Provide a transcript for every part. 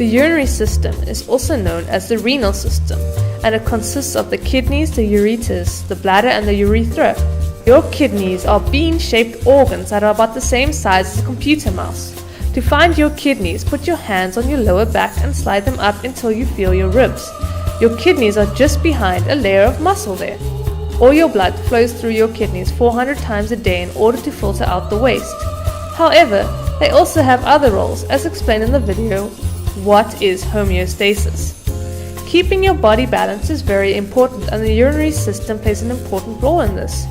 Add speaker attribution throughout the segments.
Speaker 1: The urinary system is also known as the renal system, and it consists of the kidneys, the ureters, the bladder and the urethra. Your kidneys are bean-shaped organs that are about the same size as a computer mouse. To find your kidneys, put your hands on your lower back and slide them up until you feel your ribs. Your kidneys are just behind a layer of muscle there. All your blood flows through your kidneys 400 times a day in order to filter out the waste. However, they also have other roles, as explained in the video, What is homeostasis? Keeping your body balanced is very important, and the urinary system plays an important role in this.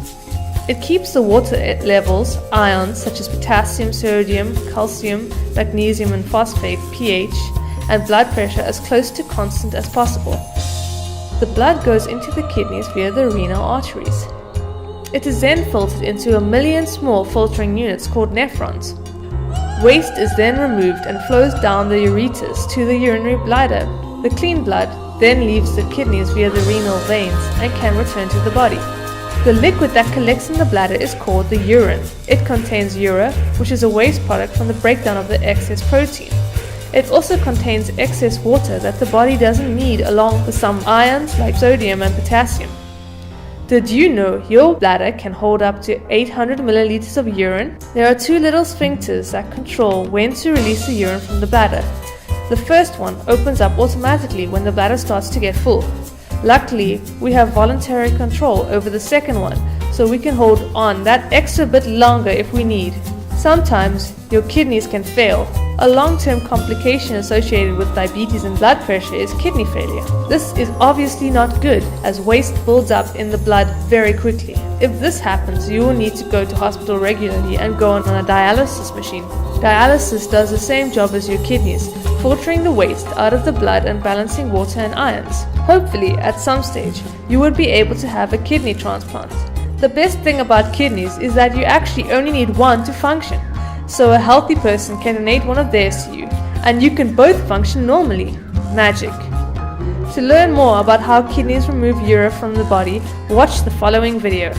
Speaker 1: It keeps the water levels, ions such as potassium, sodium, calcium, magnesium and phosphate, pH, and blood pressure as close to constant as possible. The blood goes into the kidneys via the renal arteries. It is then filtered into 1 million small filtering units called nephrons. Waste is then removed and flows down the ureters to the urinary bladder. The clean blood then leaves the kidneys via the renal veins and can return to the body. The liquid that collects in the bladder is called the urine. It contains urea, which is a waste product from the breakdown of the excess protein. It also contains excess water that the body doesn't need, along with some ions like sodium and potassium. Did you know your bladder can hold up to 800 milliliters of urine? There are 2 little sphincters that control when to release the urine from the bladder. The first one opens up automatically when the bladder starts to get full. Luckily, we have voluntary control over the second one, so we can hold on that extra bit longer if we need. Sometimes your kidneys can fail. A long-term complication associated with diabetes and blood pressure is kidney failure. This is obviously not good, as waste builds up in the blood very quickly. If this happens, you will need to go to hospital regularly and go on a dialysis machine. Dialysis does the same job as your kidneys, filtering the waste out of the blood and balancing water and ions. Hopefully, at some stage, you would be able to have a kidney transplant. The best thing about kidneys is that you actually only need one to function. So a healthy person can donate one of theirs to you, and you can both function normally. Magic. To learn more about how kidneys remove urine from the body, watch the following video.